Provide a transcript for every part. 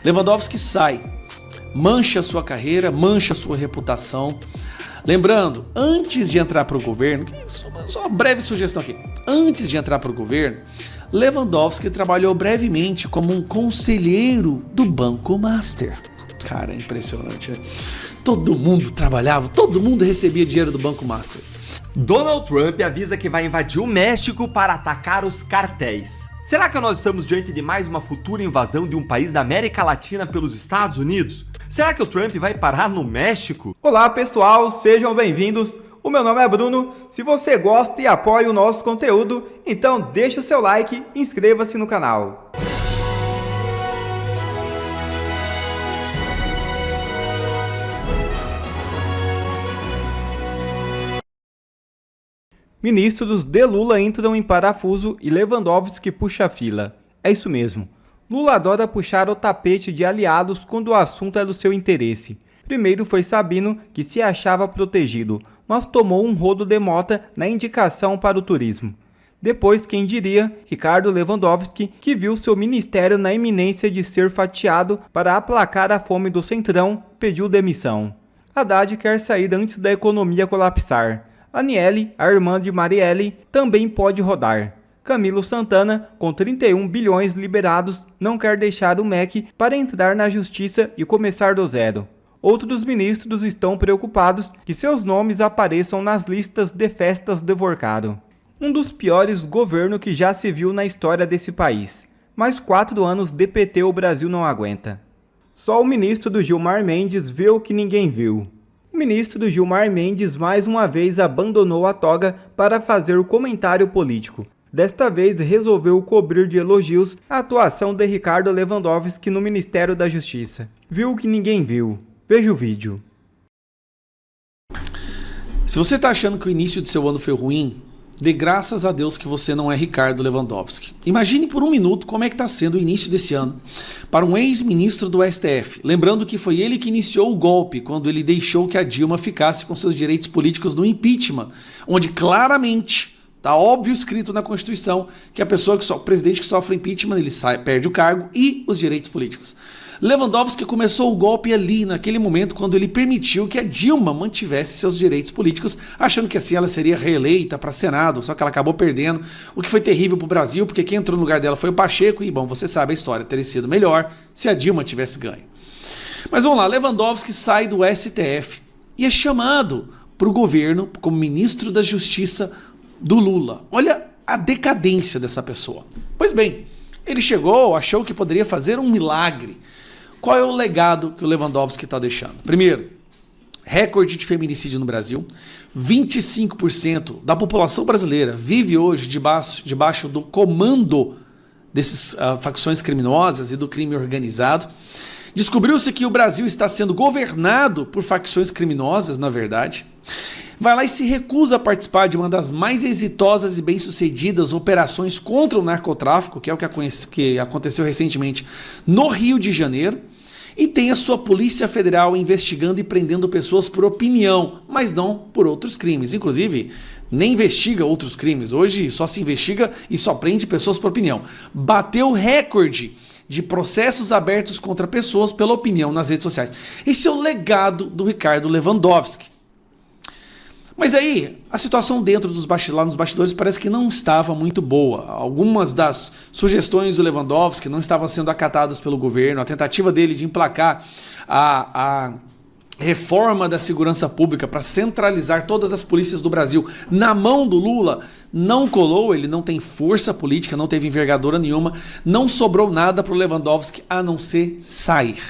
Lewandowski sai, mancha sua carreira, mancha sua reputação. Lembrando, antes de entrar para o governo, só uma breve sugestão aqui, antes de entrar para o governo, Lewandowski trabalhou brevemente como um conselheiro do Banco Master. Cara, é impressionante, né? Todo mundo trabalhava, todo mundo recebia dinheiro do Banco Master. Donald Trump avisa que vai invadir o México para atacar os cartéis. Será que nós estamos diante de mais uma futura invasão de um país da América Latina pelos Estados Unidos? Será que o Trump vai parar no México? Olá pessoal, sejam bem-vindos. O meu nome é Bruno. Se você gosta e apoia o nosso conteúdo, então deixa o seu like e inscreva-se no canal. Ministros de Lula entram em parafuso e Lewandowski puxa a fila. É isso mesmo. Lula adora puxar o tapete de aliados quando o assunto é do seu interesse. Primeiro foi Sabino, que se achava protegido, mas tomou um rodo de mota na indicação para o turismo. Depois, quem diria, Ricardo Lewandowski, que viu seu ministério na iminência de ser fatiado para aplacar a fome do Centrão, pediu demissão. Haddad quer sair antes da economia colapsar. Aniele, a irmã de Marielle, também pode rodar. Camilo Santana, com 31 bilhões liberados, não quer deixar o MEC para entrar na justiça e começar do zero. Outros ministros estão preocupados que seus nomes apareçam nas listas de festas de Vorcado. Um dos piores governos que já se viu na história desse país. Mais 4 anos de PT o Brasil não aguenta. Só o ministro do Gilmar Mendes vê o que ninguém viu. O ministro Gilmar Mendes mais uma vez abandonou a toga para fazer o comentário político. Desta vez resolveu cobrir de elogios a atuação de Ricardo Lewandowski no Ministério da Justiça. Viu o que ninguém viu. Veja o vídeo. Se você está achando que o início de seu ano foi ruim, dê graças a Deus que você não é Ricardo Lewandowski. Imagine por um minuto como é que está sendo o início desse ano para um ex-ministro do STF. Lembrando que foi ele que iniciou o golpe quando ele deixou que a Dilma ficasse com seus direitos políticos no impeachment, onde claramente está óbvio escrito na Constituição que a pessoa o presidente que sofre impeachment, ele perde o cargo e os direitos políticos. Lewandowski começou o golpe ali, naquele momento, quando ele permitiu que a Dilma mantivesse seus direitos políticos, achando que assim ela seria reeleita para Senado, só que ela acabou perdendo, o que foi terrível para o Brasil, porque quem entrou no lugar dela foi o Pacheco, e bom, você sabe a história, teria sido melhor se a Dilma tivesse ganho. Mas vamos lá, Lewandowski sai do STF e é chamado para o governo como ministro da Justiça do Lula. Olha a decadência dessa pessoa. Pois bem, ele chegou, achou que poderia fazer um milagre. Qual é o legado que o Lewandowski está deixando? Primeiro, recorde de feminicídio no Brasil. 25% da população brasileira vive hoje debaixo do comando dessas facções criminosas e do crime organizado. Descobriu-se que o Brasil está sendo governado por facções criminosas, na verdade. Vai lá e se recusa a participar de uma das mais exitosas e bem-sucedidas operações contra o narcotráfico, que é o que aconteceu recentemente no Rio de Janeiro, e tem a sua Polícia Federal investigando e prendendo pessoas por opinião, mas não por outros crimes. Inclusive, nem investiga outros crimes. Hoje só se investiga e só prende pessoas por opinião. Bateu recorde de processos abertos contra pessoas pela opinião nas redes sociais. Esse é o legado do Ricardo Lewandowski. Mas aí, a situação dentro lá nos bastidores parece que não estava muito boa. Algumas das sugestões do Lewandowski não estavam sendo acatadas pelo governo. A tentativa dele de emplacar a reforma da segurança pública para centralizar todas as polícias do Brasil na mão do Lula não colou. Ele não tem força política, não teve envergadura nenhuma. Não sobrou nada para o Lewandowski a não ser sair.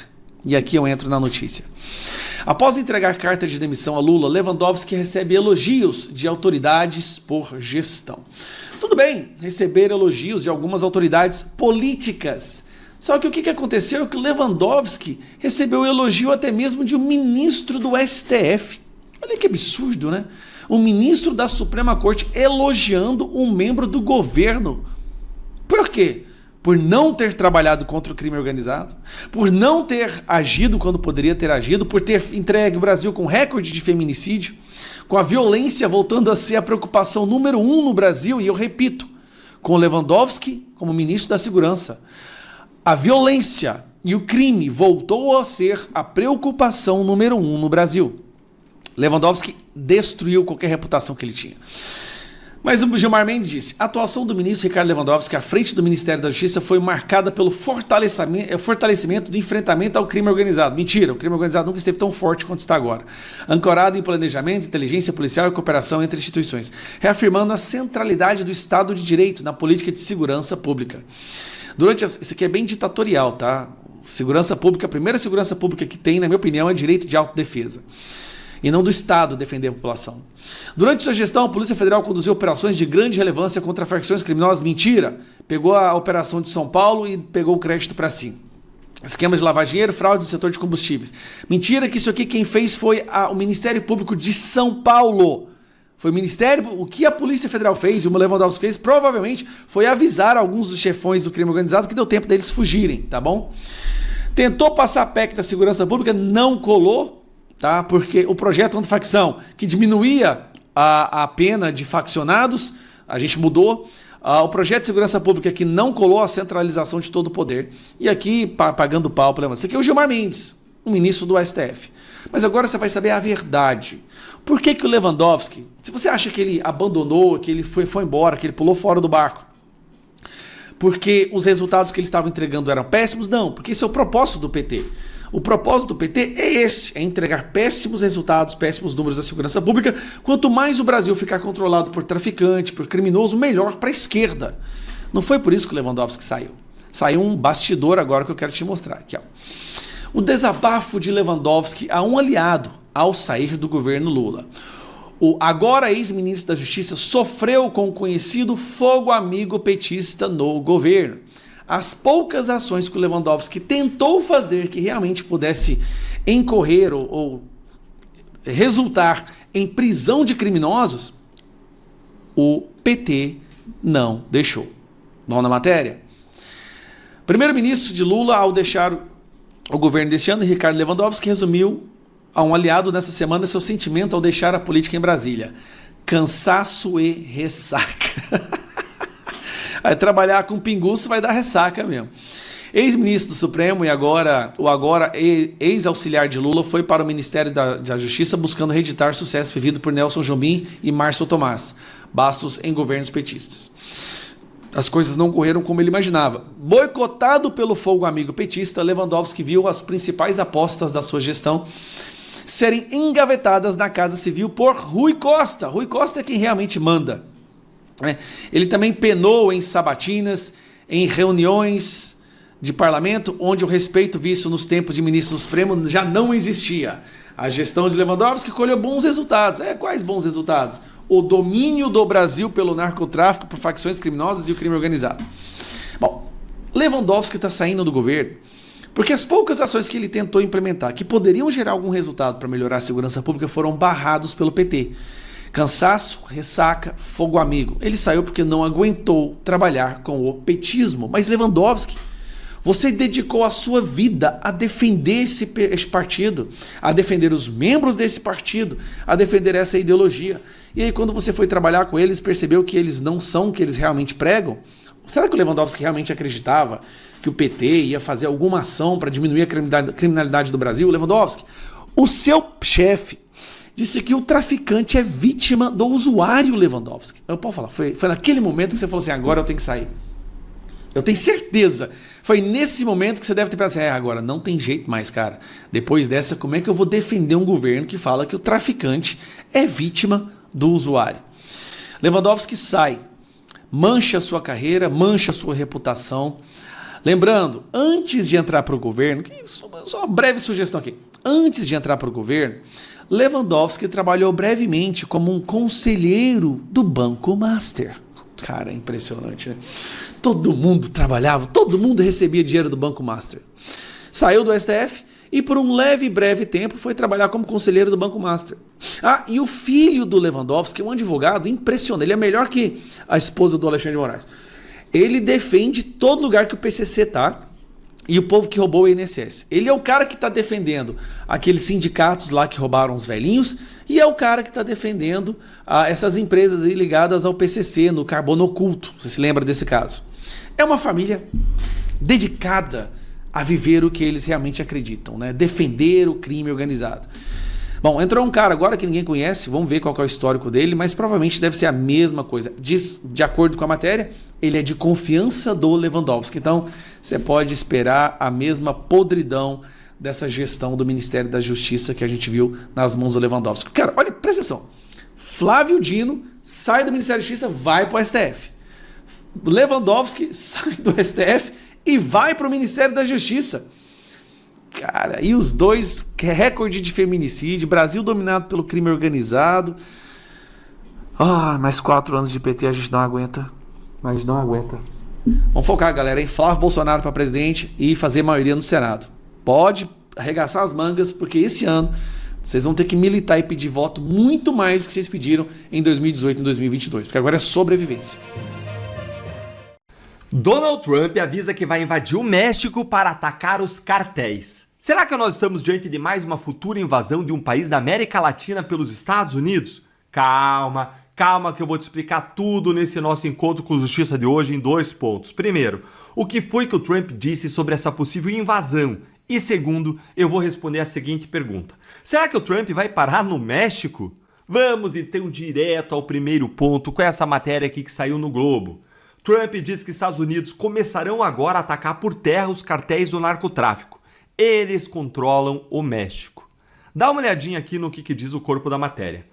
E aqui eu entro na notícia. Após entregar carta de demissão a Lula, Lewandowski recebe elogios de autoridades por gestão. Tudo bem, receber elogios de algumas autoridades políticas. Só que o que aconteceu é que Lewandowski recebeu elogio até mesmo de um ministro do STF. Olha que absurdo, né? Um ministro da Suprema Corte elogiando um membro do governo. Por quê? Por não ter trabalhado contra o crime organizado, por não ter agido quando poderia ter agido, por ter entregue o Brasil com recorde de feminicídio, com a violência voltando a ser a preocupação número 1 no Brasil, e eu repito, com Lewandowski como ministro da Segurança, a violência e o crime voltou a ser a preocupação número 1 no Brasil. Lewandowski destruiu qualquer reputação que ele tinha. Mas o Gilmar Mendes disse: a atuação do ministro Ricardo Lewandowski à frente do Ministério da Justiça foi marcada pelo fortalecimento do enfrentamento ao crime organizado. Mentira, o crime organizado nunca esteve tão forte quanto está agora. Ancorado em planejamento, inteligência policial e cooperação entre instituições, reafirmando a centralidade do Estado de Direito na política de segurança pública. Isso aqui é bem ditatorial, tá? Segurança pública, a primeira segurança pública que tem, na minha opinião, é direito de autodefesa. E não do Estado defender a população. Durante sua gestão, a Polícia Federal conduziu operações de grande relevância contra facções criminosas. Mentira! Pegou a operação de São Paulo e pegou o crédito para si. Esquemas de lavar dinheiro, fraude no setor de combustíveis. Mentira que isso aqui quem fez foi o Ministério Público de São Paulo. Foi o Ministério... O que a Polícia Federal fez, e o Lewandowski fez, provavelmente foi avisar alguns dos chefões do crime organizado que deu tempo deles fugirem, tá bom? Tentou passar a PEC da segurança pública, não colou. Tá? Porque o projeto antifacção, que diminuía a pena de faccionados, a gente mudou. O projeto de segurança pública que não colou a centralização de todo o poder. E aqui, pagando pau, isso aqui é o Gilmar Mendes, o ministro do STF. Mas agora você vai saber a verdade. Por que o Lewandowski, se você acha que ele abandonou, que ele foi embora, que ele pulou fora do barco, porque os resultados que ele estava entregando eram péssimos? Não, porque esse é o propósito do PT. O propósito do PT é esse, é entregar péssimos resultados, péssimos números da segurança pública. Quanto mais o Brasil ficar controlado por traficante, por criminoso, melhor para a esquerda. Não foi por isso que o Lewandowski saiu. Saiu um bastidor agora que eu quero te mostrar. Aqui, ó. O desabafo de Lewandowski a um aliado ao sair do governo Lula. O agora ex-ministro da Justiça sofreu com o conhecido fogo amigo petista no governo. As poucas ações que o Lewandowski tentou fazer que realmente pudesse incorrer ou resultar em prisão de criminosos, o PT não deixou. Vamos na matéria? Primeiro-ministro de Lula, ao deixar o governo deste ano, Ricardo Lewandowski, resumiu a um aliado nessa semana seu sentimento ao deixar a política em Brasília: cansaço e ressaca. Aí trabalhar com pinguço vai dar ressaca mesmo. Ex-ministro do Supremo e agora ex-auxiliar de Lula foi para o Ministério da Justiça buscando reeditar sucesso vivido por Nelson Jobim e Márcio Tomás, bastos em governos petistas. As coisas não correram como ele imaginava. Boicotado pelo fogo amigo petista, Lewandowski viu as principais apostas da sua gestão serem engavetadas na Casa Civil por Rui Costa. Rui Costa é quem realmente manda. Ele também penou em sabatinas, em reuniões de parlamento, onde o respeito visto nos tempos de ministro do Supremo já não existia. A gestão de Lewandowski colheu bons resultados. Quais bons resultados? O domínio do Brasil pelo narcotráfico, por facções criminosas e o crime organizado. Bom, Lewandowski está saindo do governo porque as poucas ações que ele tentou implementar, que poderiam gerar algum resultado para melhorar a segurança pública, foram barrados pelo PT. Cansaço, ressaca, fogo amigo. Ele saiu porque não aguentou trabalhar com o petismo. Mas Lewandowski, você dedicou a sua vida a defender esse partido, a defender os membros desse partido, a defender essa ideologia. E aí quando você foi trabalhar com eles, percebeu que eles não são o que eles realmente pregam? Será que o Lewandowski realmente acreditava que o PT ia fazer alguma ação para diminuir a criminalidade do Brasil? Lewandowski, o seu chefe disse que o traficante é vítima do usuário Lewandowski. Eu posso falar, foi naquele momento que você falou assim: agora eu tenho que sair. Eu tenho certeza. Foi nesse momento que você deve ter pensado assim: agora não tem jeito mais, cara. Depois dessa, como é que eu vou defender um governo que fala que o traficante é vítima do usuário? Lewandowski sai, mancha a sua carreira, mancha a sua reputação. Lembrando, antes de entrar para o governo, só uma breve sugestão aqui. Antes de entrar para o governo, Lewandowski trabalhou brevemente como um conselheiro do Banco Master. Cara, é impressionante, né? Todo mundo trabalhava, todo mundo recebia dinheiro do Banco Master. Saiu do STF e por um leve e breve tempo foi trabalhar como conselheiro do Banco Master. E o filho do Lewandowski é um advogado impressionante. Ele é melhor que a esposa do Alexandre de Moraes. Ele defende todo lugar que o PCC tá e o povo que roubou o INSS. Ele é o cara que está defendendo aqueles sindicatos lá que roubaram os velhinhos e é o cara que está defendendo essas empresas aí ligadas ao PCC, no carbono oculto. Você se lembra desse caso? É uma família dedicada a viver o que eles realmente acreditam, né? Defender o crime organizado. Bom, entrou um cara agora que ninguém conhece, vamos ver qual que é o histórico dele, mas provavelmente deve ser a mesma coisa. De acordo com a matéria, ele é de confiança do Lewandowski. Então, você pode esperar a mesma podridão dessa gestão do Ministério da Justiça que a gente viu nas mãos do Lewandowski. Cara, olha, presta atenção. Flávio Dino sai do Ministério da Justiça, vai para o STF. Lewandowski sai do STF e vai para o Ministério da Justiça. Cara, e os dois, recorde de feminicídio, Brasil dominado pelo crime organizado. Mais 4 anos de PT a gente não aguenta. Mas não aguenta. Vamos focar, galera, em Flávio Bolsonaro para presidente e fazer maioria no Senado. Pode arregaçar as mangas, porque esse ano vocês vão ter que militar e pedir voto muito mais do que vocês pediram em 2018 e 2022, porque agora é sobrevivência. Donald Trump avisa que vai invadir o México para atacar os cartéis. Será que nós estamos diante de mais uma futura invasão de um país da América Latina pelos Estados Unidos? Calma que eu vou te explicar tudo nesse nosso encontro com justiça de hoje em 2 pontos. Primeiro, o que foi que o Trump disse sobre essa possível invasão? E segundo, eu vou responder a seguinte pergunta. Será que o Trump vai parar no México? Vamos então direto ao primeiro ponto com essa matéria aqui que saiu no Globo. Trump diz que Estados Unidos começarão agora a atacar por terra os cartéis do narcotráfico. Eles controlam o México. Dá uma olhadinha aqui no que diz o corpo da matéria.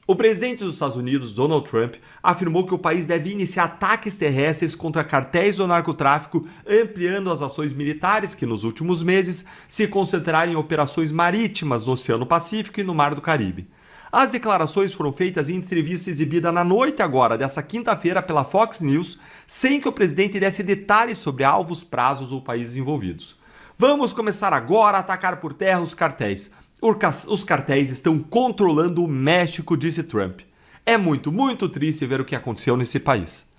O presidente dos Estados Unidos, Donald Trump, afirmou que o país deve iniciar ataques terrestres contra cartéis do narcotráfico, ampliando as ações militares que nos últimos meses se concentraram em operações marítimas no Oceano Pacífico e no Mar do Caribe. As declarações foram feitas em entrevista exibida na noite agora, dessa quinta-feira, pela Fox News, sem que o presidente desse detalhes sobre alvos, prazos ou países envolvidos. Vamos começar agora a atacar por terra os cartéis. Os cartéis estão controlando o México, disse Trump. É muito triste ver o que aconteceu nesse país.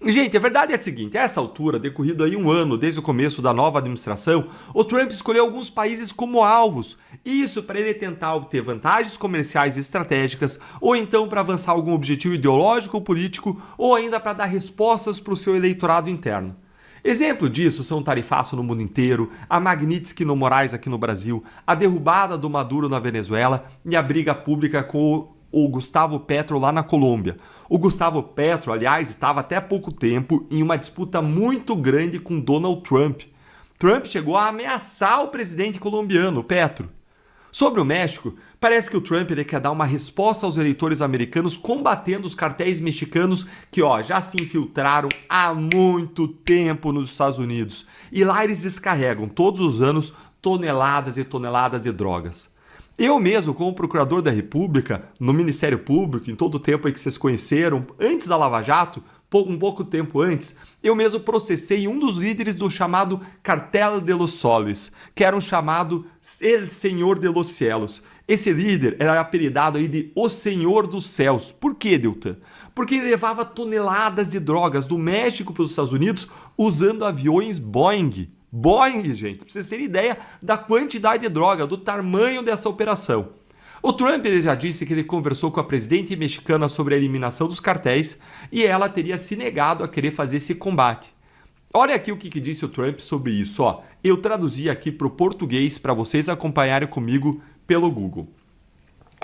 Gente, a verdade é a seguinte, a essa altura, decorrido aí 1 ano desde o começo da nova administração, o Trump escolheu alguns países como alvos, isso para ele tentar obter vantagens comerciais estratégicas, ou então para avançar algum objetivo ideológico ou político, ou ainda para dar respostas para o seu eleitorado interno. Exemplo disso são o tarifaço no mundo inteiro, a Magnitsky no Moraes aqui no Brasil, a derrubada do Maduro na Venezuela e a briga pública com o Gustavo Petro lá na Colômbia. O Gustavo Petro, aliás, estava até pouco tempo em uma disputa muito grande com Donald Trump. Trump chegou a ameaçar o presidente colombiano, Petro. Sobre o México, parece que o Trump quer dar uma resposta aos eleitores americanos combatendo os cartéis mexicanos que já se infiltraram há muito tempo nos Estados Unidos. E lá eles descarregam todos os anos toneladas e toneladas de drogas. Eu mesmo, como procurador da República, no Ministério Público, em todo o tempo aí que vocês conheceram, antes da Lava Jato, um pouco tempo antes, eu mesmo processei um dos líderes do chamado Cartel de los Soles, que era um chamado El Senhor de los Cielos. Esse líder era apelidado aí de O Senhor dos Céus. Por quê, Dilton? Porque ele levava toneladas de drogas do México para os Estados Unidos usando aviões Boeing. Boeing, gente, para vocês terem ideia da quantidade de droga, do tamanho dessa operação. O Trump já disse que ele conversou com a presidente mexicana sobre a eliminação dos cartéis e ela teria se negado a querer fazer esse combate. Olha aqui o que disse o Trump sobre isso. Eu traduzi aqui para o português para vocês acompanharem comigo pelo Google.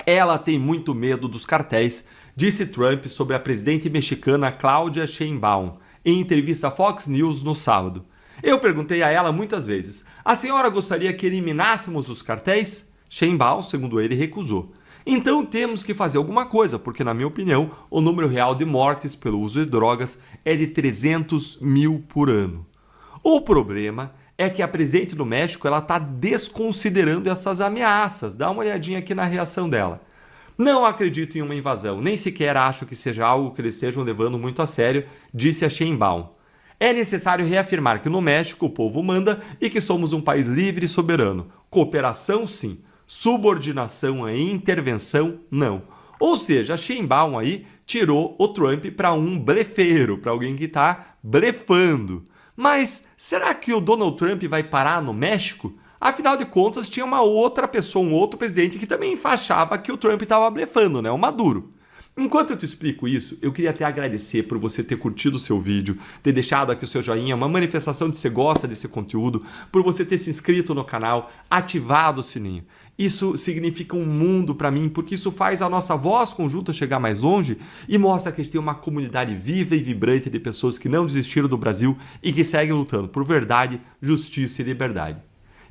Ela tem muito medo dos cartéis, disse Trump sobre a presidente mexicana Claudia Sheinbaum, em entrevista à Fox News no sábado. Eu perguntei a ela muitas vezes, a senhora gostaria que eliminássemos os cartéis? Sheinbaum, segundo ele, recusou. Então temos que fazer alguma coisa, porque na minha opinião, o número real de mortes pelo uso de drogas é de 300 mil por ano. O problema é que a presidente do México está desconsiderando essas ameaças. Dá uma olhadinha aqui na reação dela. Não acredito em uma invasão, nem sequer acho que seja algo que eles estejam levando muito a sério, disse a Sheinbaum. É necessário reafirmar que no México o povo manda e que somos um país livre e soberano. Cooperação, sim. Subordinação e intervenção, não. Ou seja, a Sheinbaum aí tirou o Trump para um blefeiro, para alguém que está blefando. Mas será que o Donald Trump vai parar no México? Afinal de contas, tinha uma outra pessoa, um outro presidente que também achava que o Trump estava blefando, né? O Maduro. Enquanto eu te explico isso, eu queria até agradecer por você ter curtido o seu vídeo, ter deixado aqui o seu joinha, uma manifestação de que você gosta desse conteúdo, por você ter se inscrito no canal, ativado o sininho. Isso significa um mundo para mim, porque isso faz a nossa voz conjunta chegar mais longe e mostra que a gente tem uma comunidade viva e vibrante de pessoas que não desistiram do Brasil e que seguem lutando por verdade, justiça e liberdade.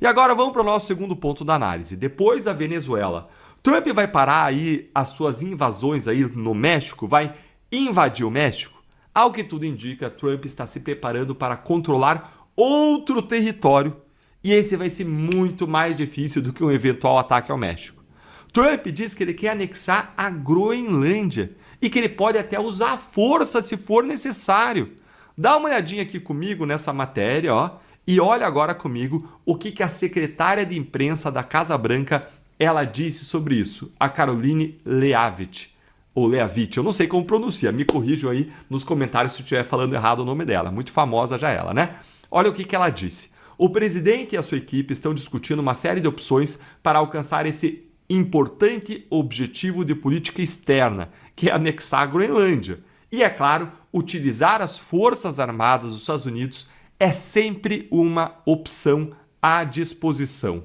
E agora vamos para o nosso segundo ponto da análise. Depois da Venezuela, Trump vai parar aí as suas invasões aí no México, vai invadir o México? Ao que tudo indica, Trump está se preparando para controlar outro território e esse vai ser muito mais difícil do que um eventual ataque ao México. Trump diz que ele quer anexar a Groenlândia e que ele pode até usar força se for necessário. Dá uma olhadinha aqui comigo nessa matéria, ó, e olha agora comigo o que a secretária de imprensa da Casa Branca ela disse sobre isso, a Karoline Leavitt, ou Leavitt, eu não sei como pronuncia, me corrijam aí nos comentários se eu estiver falando errado o nome dela, muito famosa já ela, né? Olha o que ela disse. O presidente e a sua equipe estão discutindo uma série de opções para alcançar esse importante objetivo de política externa, que é anexar a Groenlândia. E, é claro, utilizar as forças armadas dos Estados Unidos é sempre uma opção à disposição.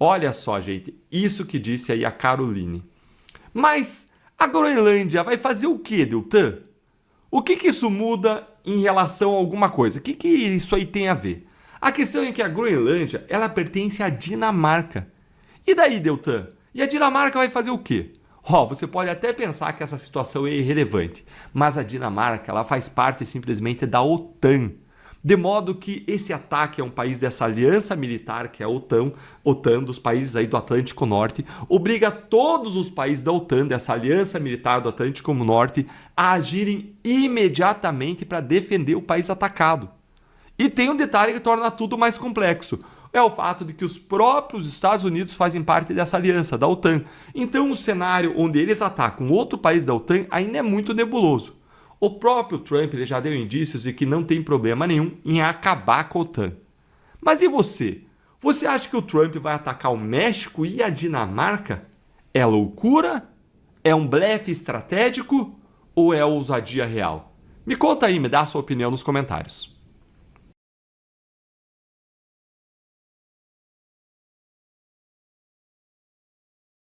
Olha só, gente, isso que disse aí a Caroline. Mas a Groenlândia vai fazer o quê, Deltan? O que isso muda em relação a alguma coisa? O que isso aí tem a ver? A questão é que a Groenlândia, ela pertence à Dinamarca. E daí, Deltan? E a Dinamarca vai fazer o quê? Você pode até pensar que essa situação é irrelevante, mas a Dinamarca, ela faz parte simplesmente da OTAN. De modo que esse ataque a um país dessa aliança militar, que é a OTAN dos países aí do Atlântico Norte, obriga todos os países da OTAN, dessa aliança militar do Atlântico Norte, a agirem imediatamente para defender o país atacado. E tem um detalhe que torna tudo mais complexo. É o fato de que os próprios Estados Unidos fazem parte dessa aliança, da OTAN. Então o cenário onde eles atacam outro país da OTAN ainda é muito nebuloso. O próprio Trump ele já deu indícios de que não tem problema nenhum em acabar com a OTAN. Mas e você? Você acha que o Trump vai atacar o México e a Dinamarca? É loucura? É um blefe estratégico? Ou é ousadia real? Me conta aí, me dá a sua opinião nos comentários.